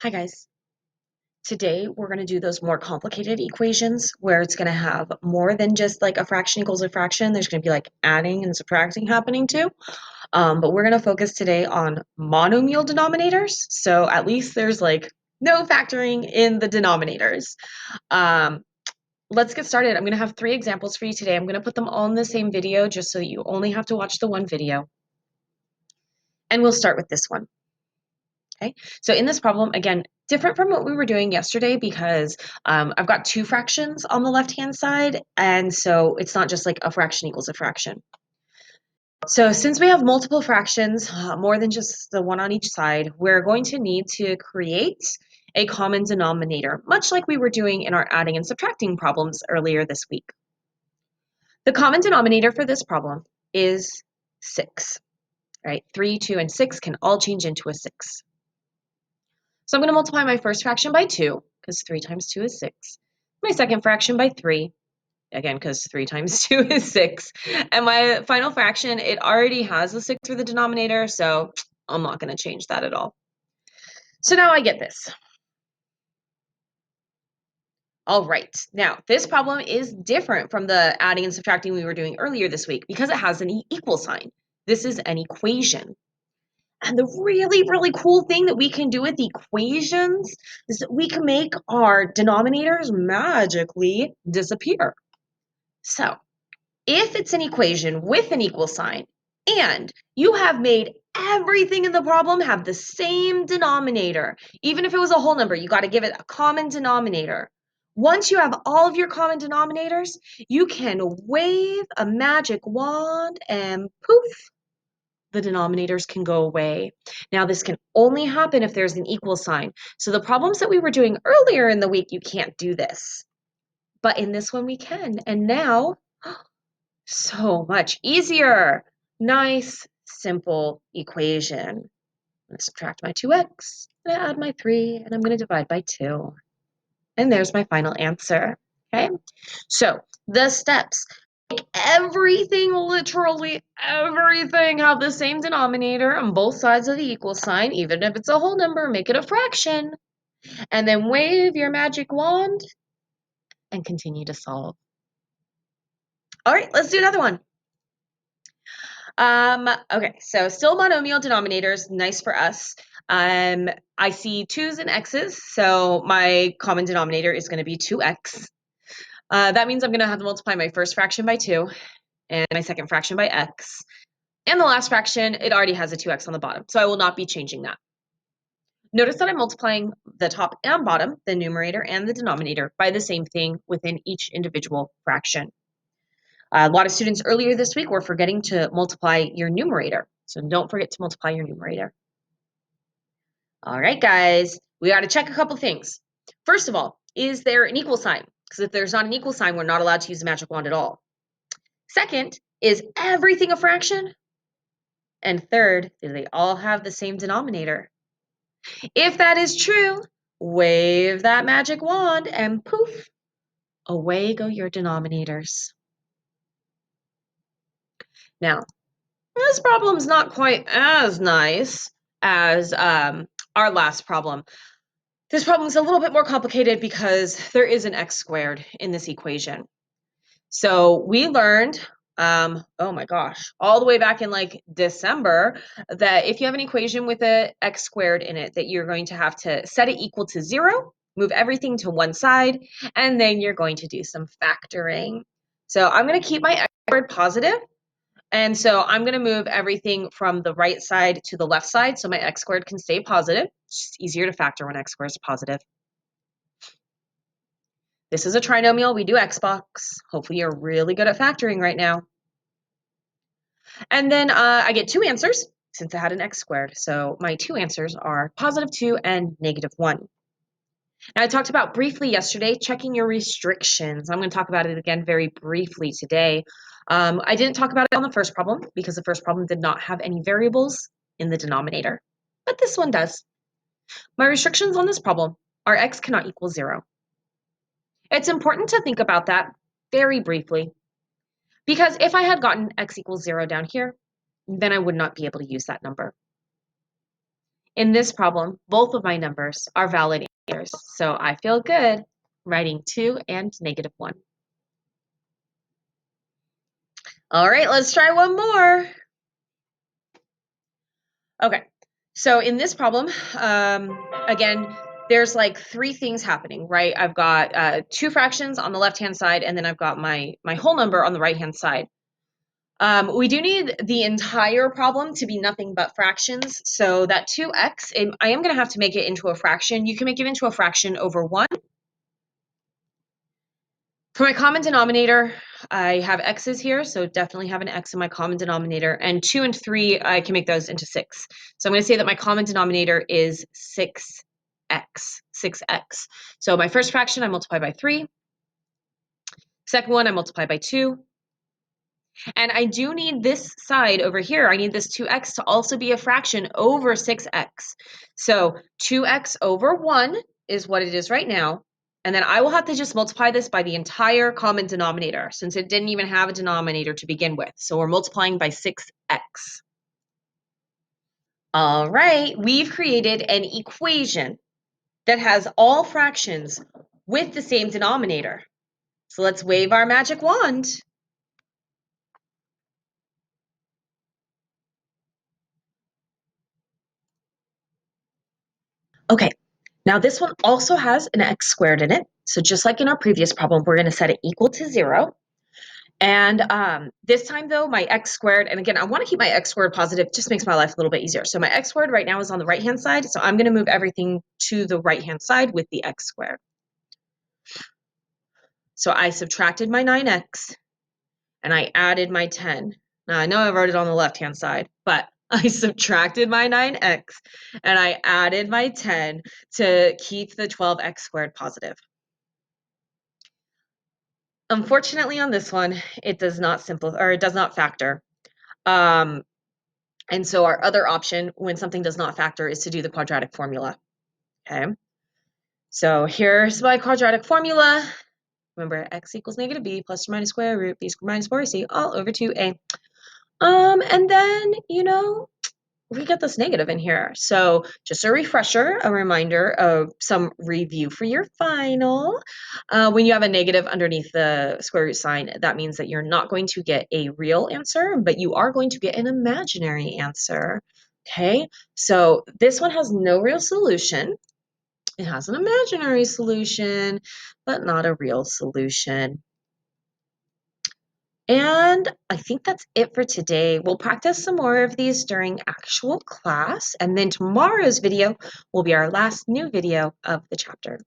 Hi guys. Today we're going to do those more complicated equations where it's going to have more than just like a fraction equals a fraction. There's going to be like adding and subtracting happening too. But we're going to focus today on monomial denominators. So at least there's like no factoring in the denominators. Um, let's get started. I'm going to have 3 examples for you today. I'm going to put them all in the same video just so you only have to watch the one video. And we'll start with this one. Okay, so in this problem, again, different from what we were doing yesterday because I've got 2 fractions on the left-hand side, and so it's not just like a fraction equals a fraction. So since we have multiple fractions, more than just the one on each side, we're going to need to create a common denominator, much like we were doing in our adding and subtracting problems earlier this week. The common denominator for this problem is 6, right? 3, 2, and 6 can all change into a 6. So I'm going to multiply my first fraction by 2, because 3 times 2 is 6. My second fraction by 3, again, because 3 times 2 is 6. And my final fraction, it already has a 6 for the denominator, so I'm not going to change that at all. So now I get this. All right, now this problem is different from the adding and subtracting we were doing earlier this week because it has an equal sign. This is an equation. And the really, really cool thing that we can do with equations is that we can make our denominators magically disappear. So if it's an equation with an equal sign and you have made everything in the problem have the same denominator, even if it was a whole number, you got to give it a common denominator. Once you have all of your common denominators, you can wave a magic wand and poof, the denominators can go away. Now, this can only happen if there's an equal sign. So the problems that we were doing earlier in the week, you can't do this. But in this one, we can. And now, so much easier. Nice, simple equation. I'm going to subtract my 2x, and I add my 3, and I'm going to divide by 2. And there's my final answer. Okay? So the steps. Everything, literally everything, have the same denominator on both sides of the equal sign, even if it's a whole number, make it a fraction. And then wave your magic wand and continue to solve. All right, let's do another one. Okay, so still monomial denominators, nice for us. I see 2's and x's, so my common denominator is going to be 2x. That means I'm going to have to multiply my first fraction by 2 and my second fraction by x. And the last fraction, it already has a 2x on the bottom, so I will not be changing that. Notice that I'm multiplying the top and bottom, the numerator and the denominator, by the same thing within each individual fraction. A lot of students earlier this week were forgetting to multiply your numerator, so don't forget to multiply your numerator. All right, guys, we got to check a couple things. First of all, is there an equal sign? Because if there's not an equal sign, we're not allowed to use the magic wand at all. Second, is everything a fraction? And third, do they all have the same denominator? If that is true, wave that magic wand and poof, away go your denominators. Now, this problem's not quite as nice as our last problem. This problem is a little bit more complicated because there is an x squared in this equation. So we learned, oh my gosh, all the way back in like December, that if you have an equation with a x squared in it, that you're going to have to set it equal to 0, move everything to one side, and then you're going to do some factoring. So I'm going to keep my x squared positive, and so I'm going to move everything from the right side to the left side so my x squared can stay positive. It's just easier to factor when x squared is positive. This is a trinomial. We do Xbox. Hopefully you're really good at factoring right now. And then I get 2 answers since I had an x squared. So my 2 answers are positive 2 and negative 1. Now I talked about briefly yesterday checking your restrictions. I'm going to talk about it again very briefly today. I didn't talk about it on the first problem because the first problem did not have any variables in the denominator, but this one does. My restrictions on this problem are x cannot equal 0. It's important to think about that very briefly because if I had gotten x equals 0 down here, then I would not be able to use that number. In this problem, both of my numbers are valid answers, so I feel good writing 2 and -1. All right, let's try one more. Okay, so in this problem, again, there's like 3 things happening, right? I've got 2 fractions on the left-hand side, and then I've got my whole number on the right-hand side. We do need the entire problem to be nothing but fractions, so that 2x, I am going to have to make it into a fraction. You can make it into a fraction over 1. For my common denominator, I have x's here, so definitely have an x in my common denominator. And 2 and 3, I can make those into 6. So I'm going to say that my common denominator is 6x. So my first fraction, I multiply by 3. Second one, I multiply by 2. And I do need this side over here, I need this 2x to also be a fraction over 6x. So 2x over 1 is what it is right now. And then I will have to just multiply this by the entire common denominator since it didn't even have a denominator to begin with. So we're multiplying by 6x. All right, we've created an equation that has all fractions with the same denominator. So let's wave our magic wand. Okay, now this one also has an x squared in it. So just like in our previous problem, we're going to set it equal to 0. And this time though, my x squared, and again, I want to keep my x squared positive, just makes my life a little bit easier. So my x squared right now is on the right-hand side. So I'm going to move everything to the right-hand side with the x squared. So I subtracted my 9x and I added my 10. Now I know I wrote it on the left-hand side, but I subtracted my 9x and I added my 10 to keep the 12x squared positive. Unfortunately, on this one, it does not factor. And so our other option when something does not factor is to do the quadratic formula. Okay. So here's my quadratic formula. Remember, x equals -b plus or minus square root b squared minus 4ac all over 2a. And then, we get this negative in here. So just a refresher, a reminder of some review for your final. When you have a negative underneath the square root sign, that means that you're not going to get a real answer, but you are going to get an imaginary answer. Okay, so this one has no real solution. It has an imaginary solution, but not a real solution. And I think that's it for today. We'll practice some more of these during actual class, and then tomorrow's video will be our last new video of the chapter.